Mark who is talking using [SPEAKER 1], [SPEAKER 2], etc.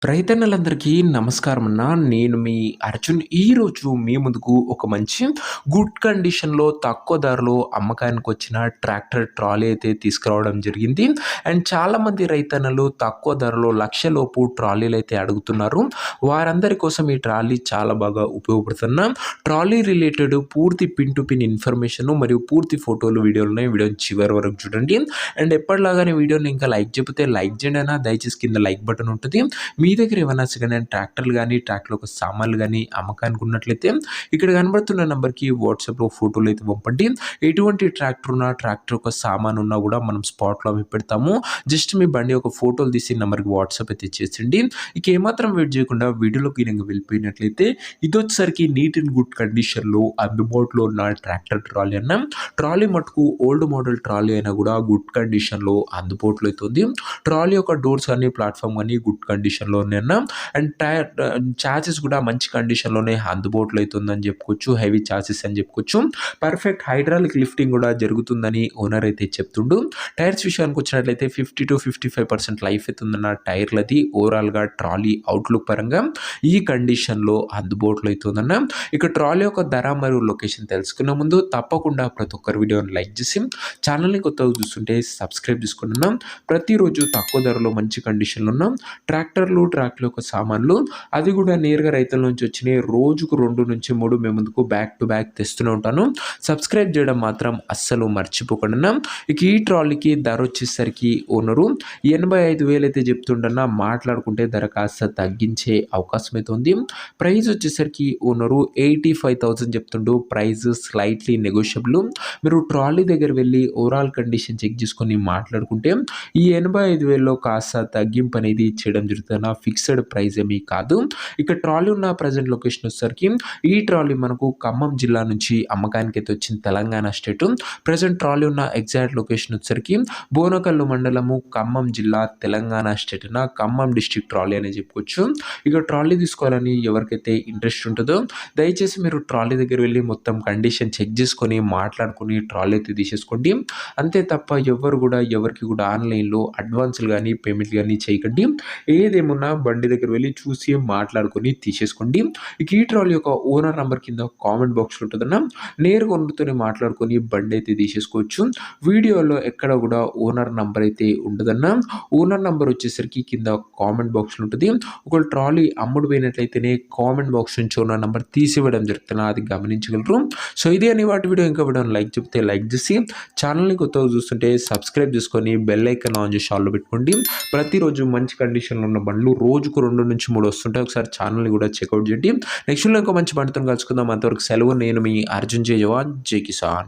[SPEAKER 1] రైతన్నలందరికీ నమస్కారం అన్న. నేను మీ అర్జున్. ఈరోజు మీ ముందుకు ఒక మంచి గుడ్ కండిషన్‌లో తక్కువ ధరలో అమ్మకానికొచ్చిన ట్రాక్టర్ ట్రాలీ అయితే తీసుకురావడం జరిగింది. అండ్ చాలామంది రైతన్నలు తక్కువ ధరలో లక్షలోపు ట్రాలీలైతే అడుగుతున్నారు. వారందరి కోసం ఈ ట్రాలీ చాలా బాగా ఉపయోగపడుతున్న ట్రాలీ రిలేటెడ్ పూర్తి పిన్ టు పిన్ ఇన్ఫర్మేషన్ మరియు పూర్తి ఫోటోలు, వీడియోలు ఉన్నాయి. వీడియోని చివరి వరకు చూడండి. అండ్ ఎప్పటిలాగానే వీడియోని ఇంకా లైక్ చెబితే లైక్ చేయండి అన్న. దయచేసి కింద లైక్ బటన్ ఉంటుంది. మీ దగ్గర ఏమైనా సెకండ్ హ్యాండ్ ట్రాక్టర్లు కానీ, ట్రాక్టర్‌లో ఒక సామాన్లు కానీ అమ్మకానికి ఉన్నట్లయితే ఇక్కడ కనబడుతున్న నంబర్‌కి వాట్సాప్‌లో ఫోటోలు అయితే పంపండి. ఎటువంటి ట్రాక్టర్ ఉన్నా, ట్రాక్టర్ యొక్క సామాను ఉన్నా కూడా మనం స్పాట్‌లో అమ్మి పెడతాము. జస్ట్ మీ బండి యొక్క ఫోటోలు తీసి నంబర్‌కి వాట్సాప్ అయితే చేసేయండి. ఇక ఏమాత్రం వెయిట్ చేయకుండా వీడియోలోకి గనుక వెళ్ళిపోయినట్లయితే ఇదొచ్చేసరికి నీట్ అండ్ గుడ్ కండిషన్‌లో అందుబాటులో ఉన్న ట్రాక్టర్ ట్రాలీ అన్న. ట్రాలీ మటుకు ఓల్డ్ మోడల్ ట్రాలీ అయినా కూడా గుడ్ కండిషన్‌లో అందుబాటులో అయితే ఉంది. ట్రాలీ యొక్క డోర్స్ కానీ, ప్లాట్‌ఫామ్ కానీ గుడ్ కండిషన్‌లో ఉన్నాయన్న. అండ్ టైర్ చాసిస్ కూడా మంచి కండిషన్‌లోనే అందుబాటులో అయితే ఉందని చెప్పుకోవచ్చు. హెవీ చాసిస్ అని చెప్పుకోవచ్చు. పర్ఫెక్ట్ హైడ్రాలిక్ లిఫ్టింగ్ కూడా జరుగుతుందని ఓనర్ అయితే చెప్తుండు. టైర్స్ విషయానికి వచ్చినట్లయితే 50-55% లైఫ్ అయితే ఉందన్న టైర్లది. ఓవరాల్‌గా ట్రాలీ అవుట్‌లుక్ పరంగా ఈ కండిషన్‌లో అందుబాటులో అయితే ఉందన్న. ఇక ట్రాలీ యొక్క ధర మరియు లొకేషన్ తెలుసుకునే ముందు తప్పకుండా ప్రతి ఒక్కరు వీడియోని లైక్ చేసి ఛానల్‌ని కొత్తగా చూస్తుంటే సబ్స్క్రైబ్ చేసుకోండి అన్న. ప్రతిరోజు తక్కువ ధరలో మంచి కండిషన్‌లో ఉన్న ట్రాక్టర్లు, ట్రాక్టర్ యొక్క సామాన్లు అది కూడా నేరుగా రైతుల నుంచి వచ్చినాయి. రోజుకు 2-3 మీ ముందుకు బ్యాక్ టు బ్యాక్ తెస్తూనే ఉంటాను. సబ్స్క్రైబ్ చేయడం మాత్రం అస్సలు మర్చిపోకండి అన్న. ఇక ఈ ట్రాలీకి ధర వచ్చేసరికి ఓనరు 85,000 అయితే చెప్తుండన్నా. మాట్లాడుకుంటే ధర కాస్త తగ్గించే అవకాశం అయితే ఉంది. ప్రైస్ వచ్చేసరికి ఓనరు 85,000 చెప్తుండు. Price slightly negotiable. మీరు ట్రాలీ దగ్గర వెళ్ళి ఓవరాల్ కండిషన్ చెక్ చేసుకొని మాట్లాడుకుంటే ఈ 85,000లో కాస్త తగ్గింపు అనేది చేయడం జరుగుతుంది. ఫిక్స్డ్ ప్రైస్ ఏమీ కాదు. ఇక ట్రాలీ ఉన్న ప్రజెంట్ లొకేషన్ వచ్చేసరికి ఈ ట్రాలీ మనకు ఖమ్మం జిల్లా నుంచి అమ్మకానికి అయితే వచ్చింది. తెలంగాణ స్టేట్. ప్రజెంట్ ట్రాలీ ఉన్న ఎగ్జాక్ట్ లొకేషన్ వచ్చేసరికి బోనకల్లు మండలము, ఖమ్మం జిల్లా, తెలంగాణ స్టేట్ అన్న. ఖమ్మం డిస్ట్రిక్ట్ ట్రాలీ అని చెప్పుకోవచ్చు. ఇక ట్రాలీ తీసుకోవాలని ఎవరికైతే ఇంట్రెస్ట్ ఉంటుందో దయచేసి మీరు ట్రాలీ దగ్గర వెళ్ళి మొత్తం కండిషన్ చెక్ చేసుకొని మాట్లాడుకొని ట్రాలీ అయితే తీసేసుకోండి. అంతే తప్ప ఎవరు కూడా ఎవరికి కూడా ఆన్లైన్‌లో అడ్వాన్స్‌లు కానీ, పేమెంట్లు కానీ చేయకండి. ఏదేమున్నా బండి దగ్గర వెళ్ళి చూసి మాట్లాడుకొని తీసేసుకోండి. ఇక ఈ ట్రాలీ యొక్క ఓనర్ నంబర్ కింద కామెంట్ బాక్స్‌లో ఉంటుందన్న. నేరుగా ఓనర్‌తోనే మాట్లాడుకొని బండి అయితే తీసేసుకోవచ్చు. వీడియోలో ఎక్కడ కూడా ఓనర్ నంబర్ అయితే ఉండదన్న. ఓనర్ నంబర్ వచ్చేసరికి కింద కామెంట్ బాక్స్‌లో ఉంటుంది. ఒకవేళ ట్రాలీ అమ్ముడు పోయినట్లయితేనే కామెంట్ బాక్స్ నుంచి ఓనర్ నంబర్ తీసివ్వడం జరుగుతుంది. అది గమనించగలరు. సో ఇది అని వాటి వీడియో. ఇంకా వీడియోని లైక్ చెప్తే లైక్ చేసి ఛానల్‌ని కొత్తగా చూస్తుంటే సబ్స్క్రైబ్ చేసుకొని బెల్ ఐకాన్ ఆన్ చేసి ఆల్‌లో పెట్టుకోండి. ప్రతిరోజు మంచి కండిషన్‌లో ఉన్న బండ్లు రోజుకు 2-3 వస్తుంటాయి. ఒకసారి ఛానల్‌ని కూడా చెక్అవుట్ చేయండి. నెక్స్ట్ వీడియోలో ఇంకో మంచి బండితో కలుసుకుందాం. అంతవరకు సెలవు. నేను మీ అర్జున్ జై జవాన్ జై కిసాన్.